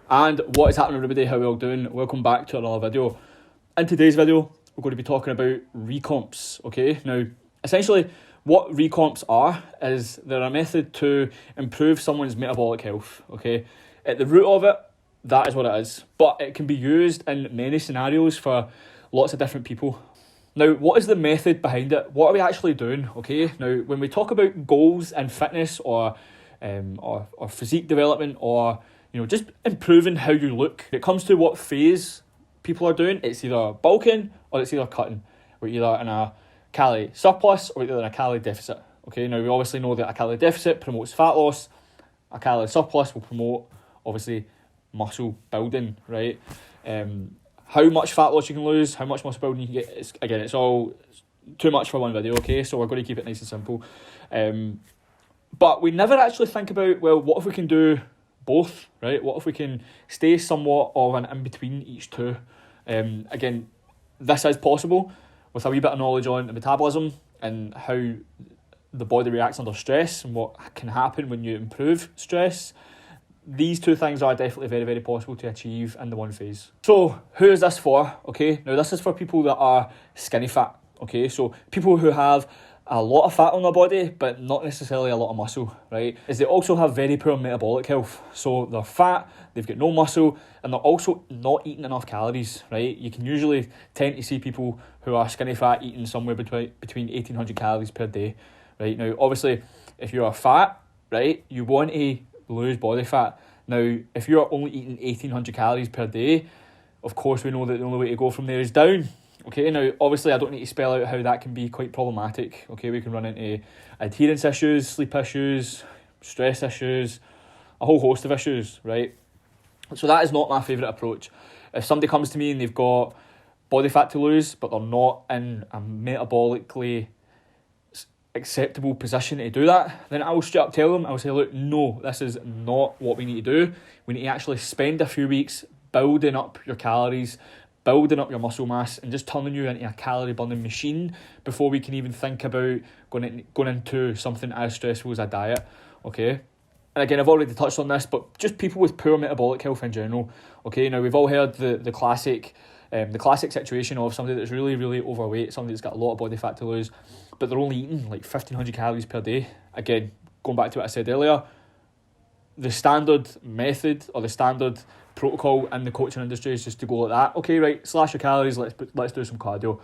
And what is happening, everybody? How are we all doing? Welcome back to another video. In today's video, we're going to be talking about recomps, okay? Now, essentially, what recomps are is they're a method to improve someone's metabolic health, okay? At the root of it, that is what it is. But it can be used in many scenarios for lots of different people. Now, what is the method behind it? What are we actually doing, okay? Now, when we talk about goals in fitness or physique development or just improving how you look, it comes to what phase people are doing. It's either bulking or it's either cutting. We're either in a calorie surplus or either in a calorie deficit. Okay, now we obviously know that a calorie deficit promotes fat loss. A calorie surplus will promote, obviously, muscle building, right? How much fat loss you can lose, how much muscle building you can get, it's all too much for one video, okay? So we're going to keep it nice and simple. But we never actually think about, well, what if we can do both, right? What if we can stay somewhat of an in-between each two? Again, this is possible with a wee bit of knowledge on the metabolism and how the body reacts under stress and what can happen when you improve stress. These two things are definitely very, very possible to achieve in the one phase. So who is this for? Okay, now this is for people that are skinny fat. Okay, so people who have a lot of fat on their body, but not necessarily a lot of muscle, right? Is they also have very poor metabolic health. So they're fat, they've got no muscle, and they're also not eating enough calories, right? You can usually tend to see people who are skinny fat eating somewhere between 1,800 calories per day, right? Now, obviously, if you are fat, right, you want to lose body fat. Now, if you're only eating 1,800 calories per day, of course we know that the only way to go from there is down. Okay, now obviously I don't need to spell out how that can be quite problematic. Okay, we can run into adherence issues, sleep issues, stress issues, a whole host of issues, right? So that is not my favourite approach. If somebody comes to me and they've got body fat to lose, but they're not in a metabolically acceptable position to do that, then I will straight up tell them, I will say, look, no, this is not what we need to do. We need to actually spend a few weeks building up your calories, building up your muscle mass and just turning you into a calorie burning machine before we can even think about going into something as stressful as a diet, okay? And again, I've already touched on this, but just people with poor metabolic health in general, okay? Now, we've all heard the classic situation of somebody that's really, really overweight, somebody that's got a lot of body fat to lose, but they're only eating like 1,500 calories per day. Again, going back to what I said earlier, the standard method or the standard protocol in the coaching industry is just to go like that. Okay, right, slash your calories, let's do some cardio.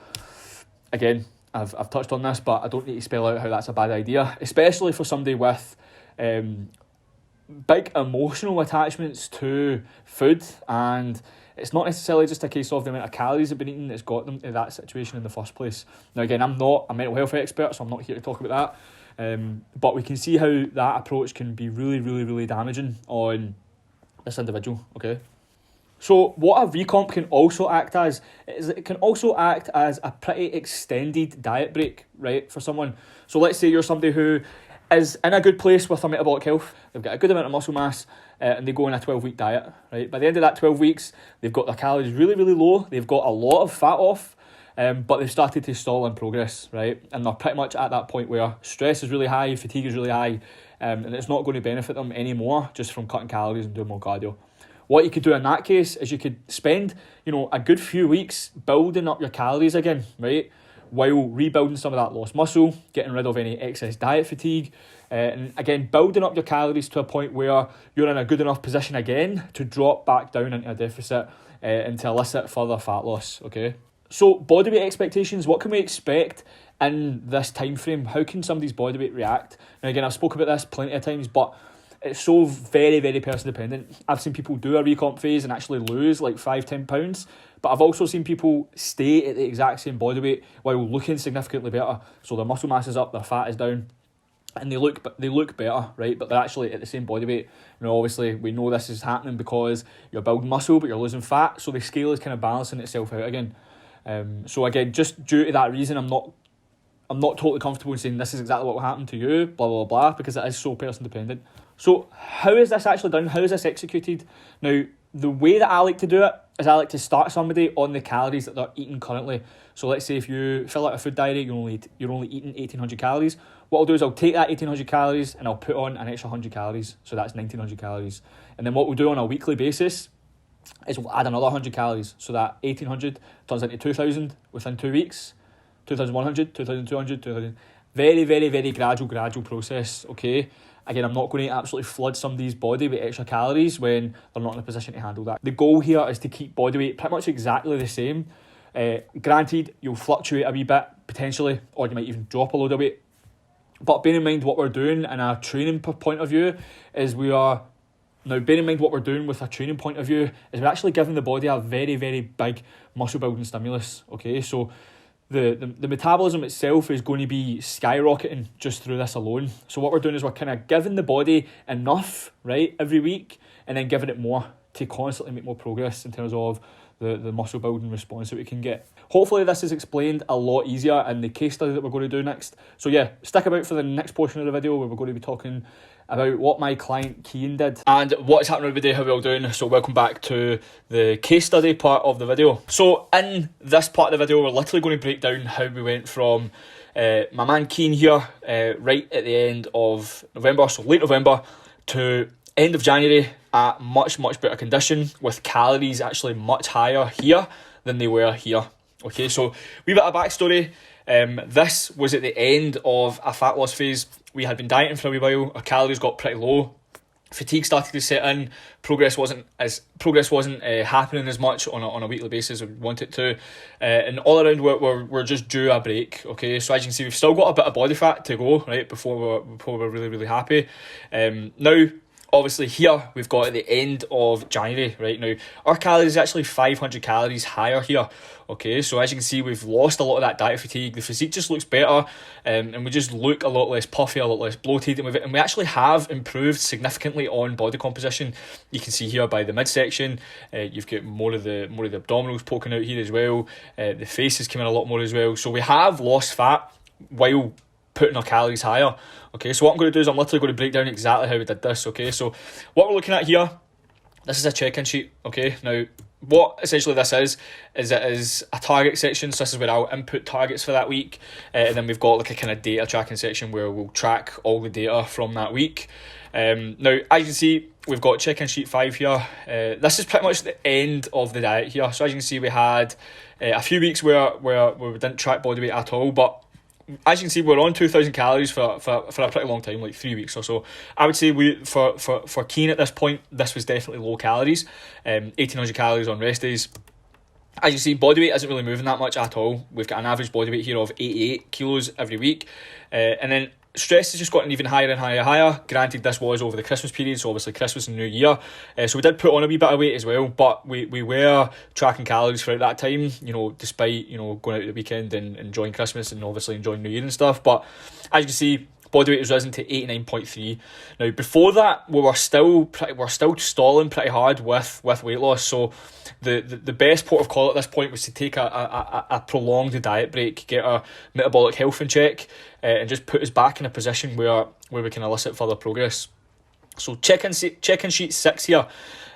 Again, I've touched on this, but I don't need to spell out how that's a bad idea, especially for somebody with big emotional attachments to food, and it's not necessarily just a case of the amount of calories they've been eating that's got them to that situation in the first place. Now again, I'm not a mental health expert, so I'm not here to talk about that, but we can see how that approach can be really, really, really damaging on this individual, okay? So what a recomp can also act as is it can also act as a pretty extended diet break, right, for someone. So let's say you're somebody who is in a good place with their metabolic health, they've got a good amount of muscle mass, and they go on a 12-week diet, right? By the end of that 12 weeks, they've got their calories really, really low, they've got a lot of fat off, but they've started to stall in progress, right? And they're pretty much at that point where stress is really high, fatigue is really high, and it's not going to benefit them anymore just from cutting calories and doing more cardio. What you could do in that case is you could spend, a good few weeks building up your calories again, right? While rebuilding some of that lost muscle, getting rid of any excess diet fatigue, and again, building up your calories to a point where you're in a good enough position again to drop back down into a deficit and to elicit further fat loss, okay? So body weight expectations, what can we expect in this time frame? How can somebody's body weight react? Now again, I've spoken about this plenty of times, but it's so very, very person dependent. I've seen people do a recomp phase and actually lose like 5-10 pounds, but I've also seen people stay at the exact same body weight while looking significantly better. So their muscle mass is up, their fat is down, and they look better, right? But they're actually at the same body weight. Obviously we know this is happening because you're building muscle but you're losing fat, so the scale is kind of balancing itself out again. So again, just due to that reason, I'm not totally comfortable in saying this is exactly what will happen to you, blah, blah, blah, because it is so person dependent. So how is this actually done? How is this executed? Now, the way that I like to do it is I like to start somebody on the calories that they're eating currently. So let's say if you fill out a food diary, you're only eating 1,800 calories. What I'll do is I'll take that 1,800 calories and I'll put on an extra 100 calories. So that's 1,900 calories. And then what we'll do on a weekly basis is we'll add another 100 calories. So that 1,800 turns into 2,000 within 2 weeks. 2,100, 2,200, 2,000. Very, very, very gradual process, okay? Again, I'm not going to absolutely flood somebody's body with extra calories when they're not in a position to handle that. The goal here is to keep body weight pretty much exactly the same. Granted, you'll fluctuate a wee bit, potentially, or you might even drop a load of weight. But bear in mind what we're doing in a training point of view is bear in mind what we're doing with a training point of view is we're actually giving the body a very, very big muscle building stimulus, okay? So the metabolism itself is going to be skyrocketing just through this alone. So what we're doing is we're kind of giving the body enough, right, every week, and then giving it more to constantly make more progress in terms of the muscle building response that we can get. Hopefully this is explained a lot easier in the case study that we're going to do next. So yeah, stick about for the next portion of the video where we're going to be talking about what my client Cian did. And what is happening everybody, how are we all doing? So welcome back to the case study part of the video. So in this part of the video, we're literally going to break down how we went from my man Cian here, right at the end of November, so late November, to end of January at much better condition with calories actually much higher here than they were here. Okay, so wee bit of backstory. This was at the end of a fat loss phase. We had been dieting for a wee while, our calories got pretty low, fatigue started to set in, progress wasn't happening as much on a weekly basis as we want it to, and all around we're just due a break. Okay, so as you can see, we've still got a bit of body fat to go, right, before we're really happy. Now obviously here we've got at the end of January, right, now our calories is actually 500 calories higher here. Okay, so as you can see, we've lost a lot of that diet fatigue. The physique just looks better, and we just look a lot less puffy, a lot less bloated, and we actually have improved significantly on body composition. You can see here by the midsection, you've got more of the abdominals poking out here as well. The face is coming a lot more as well. So we have lost fat while putting our calories higher. Okay, so what I'm going to do is I'm literally going to break down exactly how we did this. Okay, so what we're looking at here, this is a check-in sheet. Okay, now what essentially this is it is a target section. So this is where I'll input targets for that week, and then we've got like a kind of data tracking section where we'll track all the data from that week. Now as you can see, we've got check-in sheet 5 here. This is pretty much the end of the diet here. So as you can see, we had a few weeks where we didn't track body weight at all, but as you can see, we're on 2,000 calories for a pretty long time, like 3 weeks or so. I would say for Cian at this point, this was definitely low calories, 1,800 calories on rest days. As you see, body weight isn't really moving that much at all. We've got an average body weight here of 88 kilos every week, and then stress has just gotten even higher and higher. Granted, this was over the Christmas period, so obviously Christmas and New Year. So we did put on a wee bit of weight as well, but we were tracking calories throughout that time, you know, despite, you know, going out at the weekend and enjoying Christmas and obviously enjoying New Year and stuff. But as you can see, body weight has risen to 89.3. Now before that, we're still stalling pretty hard with weight loss. So the best port of call at this point was to take a prolonged diet break, get our metabolic health in check, and just put us back in a position where we can elicit further progress. So check-in sheet 6 here.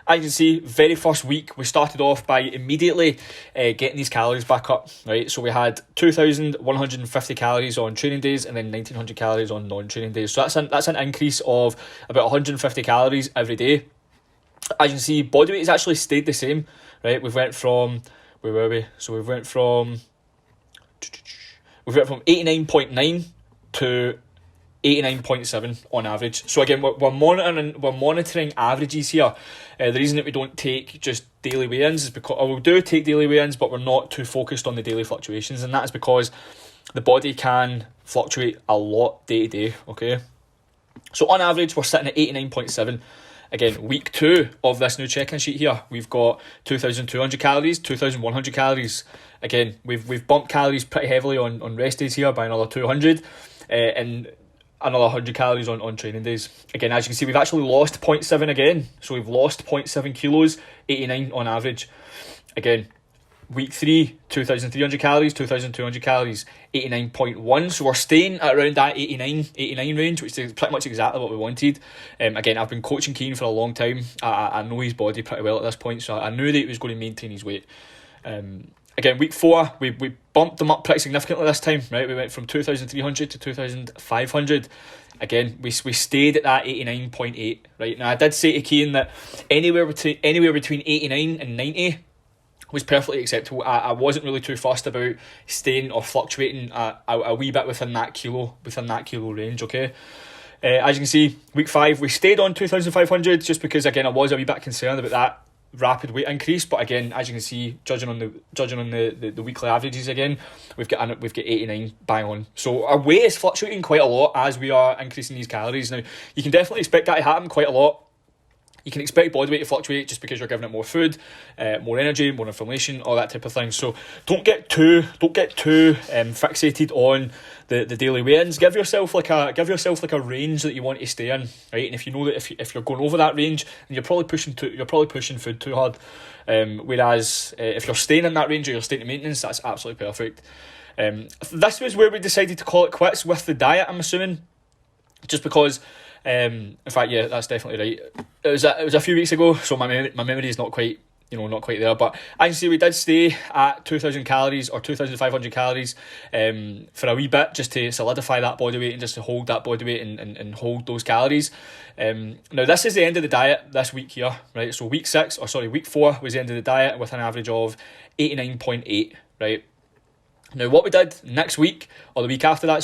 As you can see, very first week, we started off by immediately getting these calories back up, right? So we had 2,150 calories on training days and then 1,900 calories on non-training days. So that's an increase of about 150 calories every day. As you can see, body weight has actually stayed the same, right? We went from, where were we? So we went from 89.9 to 89.7 on average. So again, we're monitoring averages here. The reason that we don't take just daily weigh-ins is because, or we do take daily weigh-ins, but we're not too focused on the daily fluctuations, and that is because the body can fluctuate a lot day to day, okay? So on average, we're sitting at 89.7. Again, week 2 of this new check-in sheet here, we've got 2,200 calories, 2,100 calories. Again, we've bumped calories pretty heavily on rest days here by another 200, and another 100 calories on training days. Again, as you can see, we've actually lost 0.7 again. So we've lost 0.7 kilos, 89 on average. Again, Week 3, 2,300 calories, 2,200 calories, 89.1. So we're staying at around that 89 range, which is pretty much exactly what we wanted. Again, I've been coaching Keane for a long time. I know his body pretty well at this point, so I knew that he was going to maintain his weight. Again, week 4, we bumped them up pretty significantly this time, right? We went from 2,300 to 2,500. Again, we stayed at that 89.8, right? Now, I did say to Keane that anywhere between 89 and 90 was perfectly acceptable. I wasn't really too fussed about staying or fluctuating a wee bit within that kilo range, okay? As you can see, week 5, we stayed on 2,500 just because, again, I was a wee bit concerned about that rapid weight increase. But again, as you can see, judging on the weekly averages again, we've got 89 bang on. So our weight is fluctuating quite a lot as we are increasing these calories. Now, you can definitely expect that to happen quite a lot. You can expect body weight to fluctuate just because you're giving it more food, more energy, more inflammation, all that type of thing. So don't get too fixated on the daily weigh-ins. Give yourself like a range that you want to stay in, right? And if you know that if you're going over that range, then you're probably pushing food too hard. Whereas if you're staying in that range or you're staying to maintenance, that's absolutely perfect. This was where we decided to call it quits with the diet, I'm assuming, just because. In fact, yeah, that's definitely right. It was a few weeks ago, so my memory is not quite there. But as you see, we did stay at 2,000 calories or 2,500 calories for a wee bit, just to solidify that body weight and just to hold that body weight and hold those calories. Now this is the end of the diet this week here, right? So week 4 was the end of the diet with an average of 89.8, right? Now what we did next week, or the week after that,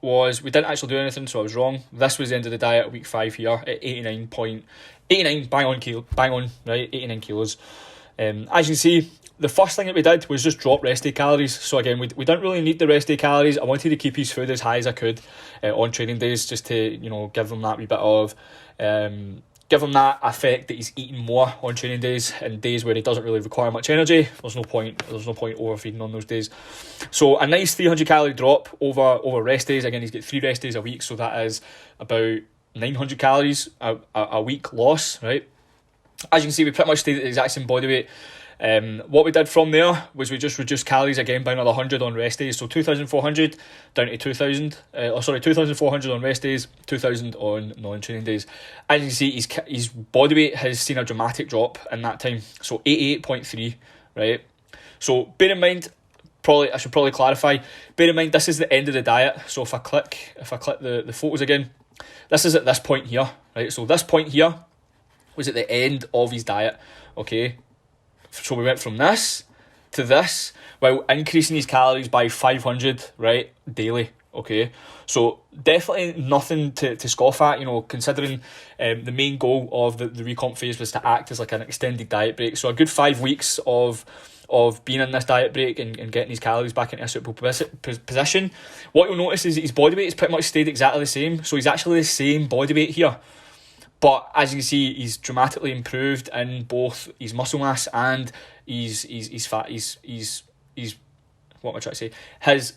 was we didn't actually do anything, so I was wrong. This was the end of the diet, week 5 here at 89, bang on, right, 89 kilos. As you can see, the first thing that we did was just drop rest day calories. So again, we didn't really need the rest day calories. I wanted to keep his food as high as I could on training days, just to give him that wee bit of give him that effect that he's eating more on training days and days where he doesn't really require much energy. There's no point overfeeding on those days. So a nice 300 calorie drop over rest days. Again, he's got 3 rest days a week, so that is about 900 calories a week loss, right? As you can see, we pretty much stayed at the exact same body weight. What we did from there was we just reduced calories again by another 100 on rest days, so 2,400 down to 2,000. 2,400 on rest days, 2,000 on non-training days. As you can see, his body weight has seen a dramatic drop in that time, so 88.3, right? So bear in mind, I should probably clarify. Bear in mind, this is the end of the diet. So if I click the photos again, this is at this point here, right? So this point here was at the end of his diet, okay? So we went from this to this while increasing his calories by 500, right, daily, okay? So definitely nothing to scoff at, considering the main goal of the recomp phase was to act as like an extended diet break. So a good 5 weeks of being in this diet break and getting his calories back into a suitable position. What you'll notice is that his body weight has pretty much stayed exactly the same. So he's actually the same body weight here. But as you can see, he's dramatically improved in both his muscle mass and his fat. His what am I trying to say? His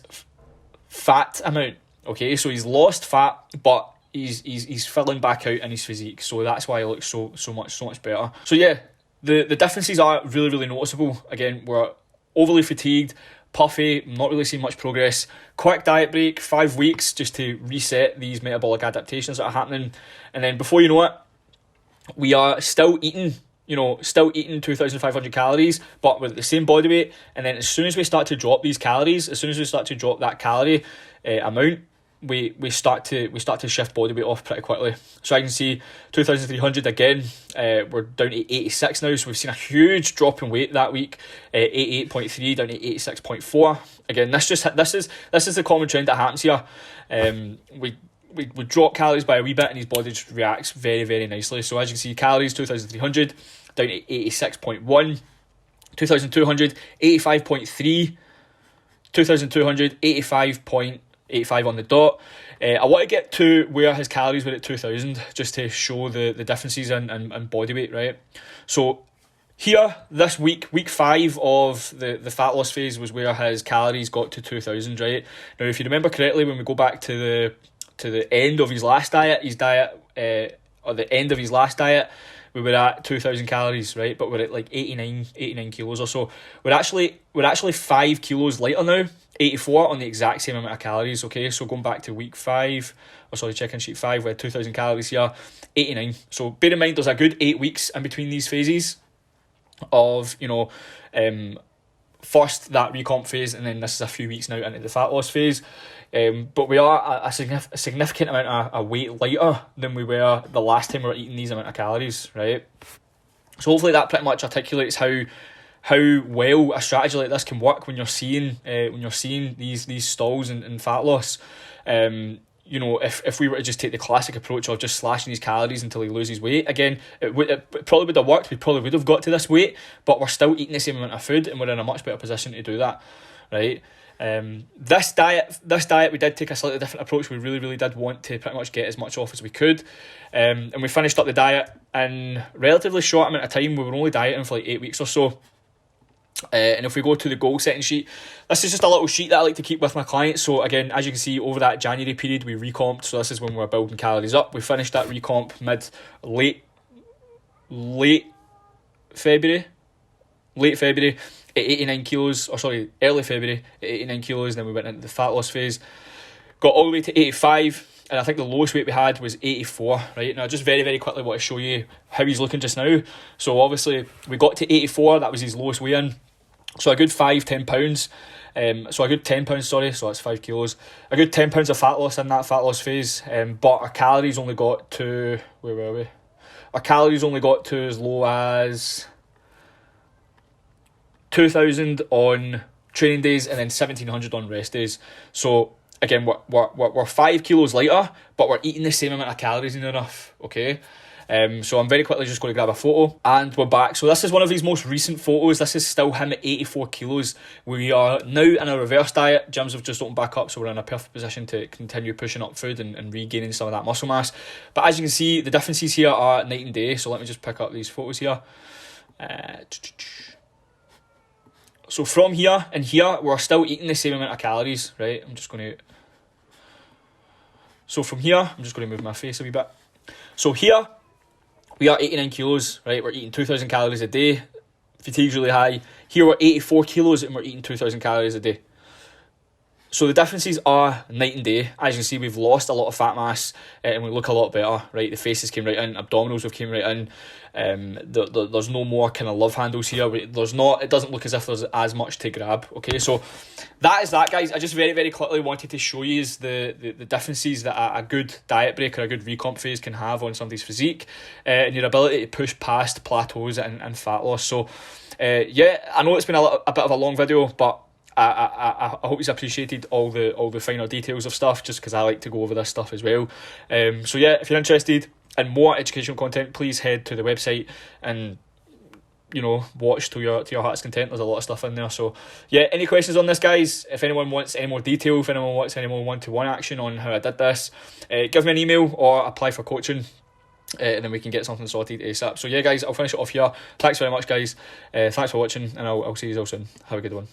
fat amount. Okay, so he's lost fat, but he's filling back out in his physique. So that's why he looks so much better. So yeah, the differences are really, really noticeable. Again, we're overly fatigued, puffy, not really seeing much progress. Quick diet break, 5 weeks, just to reset these metabolic adaptations that are happening. And then before you know it, we are still eating 2,500 calories, but with the same body weight. And then as soon as we start to drop these calories, as soon as we start to drop that calorie amount, we start to shift body weight off pretty quickly. So I can see 2,300 again. We're down to 86 now, so we've seen a huge drop in weight that week. 88.3 down to 86.4. Again, this is the common trend that happens here. We drop calories by a wee bit, and his body just reacts very, very nicely. So as you can see, calories 2,300 down to 86.1, 2,200 85.3, 2,200 85.85 on the dot. I want to get to where his calories were at 2,000, just to show the differences in body weight, right? So here, this week 5 of the fat loss phase was where his calories got to 2,000, right? Now, if you remember correctly, when we go back to the end of his last diet, we were at 2,000 calories, right? But we're at like 89 kilos or so. We're actually 5 kilos lighter now, 84 on the exact same amount of calories, okay? So going back to week 5, check-in sheet 5, we had 2,000 calories here, 89. So bear in mind, there's a good 8 weeks in between these phases of, first that recomp phase, and then this is a few weeks now into the fat loss phase. But we are a significant amount of weight lighter than we were the last time we were eating these amount of calories, right? So hopefully that pretty much articulates how well a strategy like this can work when you're seeing these stalls and fat loss. If we were to just take the classic approach of just slashing these calories until he loses weight, again, it probably would have worked. We probably would have got to this weight, but we're still eating the same amount of food, and we're in a much better position to do that, right? This diet, we did take a slightly different approach. We really did want to pretty much get as much off as we could, and we finished up the diet in relatively short amount of time. We were only dieting for like 8 weeks or so. And if we go to the goal setting sheet, this is just a little sheet that I like to keep with my clients. So again, as you can see, over that January period, we recomped. So this is when we're building calories up. We finished that recomp late February at 89 kilos, early February at 89 kilos. Then we went into the fat loss phase, got all the way to 85. And I think the lowest weight we had was 84, right? Now, I just very, very quickly want to show you how he's looking just now. So obviously, we got to 84. That was his lowest weigh-in. So a good 10 pounds. So a good 10 pounds, so that's 5 kilos. A good 10 pounds of fat loss in that fat loss phase. But our calories only got to, where were we? Our calories only got to as low as 2,000 on training days and then 1,700 on rest days. So again, we're 5 kilos lighter, but we're eating the same amount of calories in enough, okay? So I'm very quickly just going to grab a photo, and we're back. So this is one of his most recent photos. This is still him at 84 kilos. We are now in a reverse diet. Gyms have just opened back up, so we're in a perfect position to continue pushing up food and regaining some of that muscle mass. But as you can see, the differences here are night and day. So let me just pick up these photos here. So from here and here, we're still eating the same amount of calories, right? So from here, I'm just going to move my face a wee bit. So here, we are 89 kilos, right? We're eating 2,000 calories a day. Fatigue's really high. Here we're 84 kilos and we're eating 2,000 calories a day. So the differences are night and day. As you can see, we've lost a lot of fat mass and we look a lot better, right? The faces came right in, abdominals have came right in. There's no more kind of love handles here. It doesn't look as if there's as much to grab, okay? So that is that, guys. I just very, very quickly wanted to show you the differences that a good diet break or a good recomp phase can have on somebody's physique and your ability to push past plateaus and fat loss. So I know it's been a bit of a long video, but I hope you've appreciated all the finer details of stuff, just because I like to go over this stuff as well. So yeah, if you're interested in more educational content, please head to the website and watch to your heart's content. There's a lot of stuff in there. So yeah, any questions on this, guys? If anyone wants any more detail, if anyone wants any more one-to-one action on how I did this, give me an email or apply for coaching. And then we can get something sorted ASAP. So yeah, guys, I'll finish it off here. Thanks very much, guys. Thanks for watching, and I'll see you all soon. Have a good one.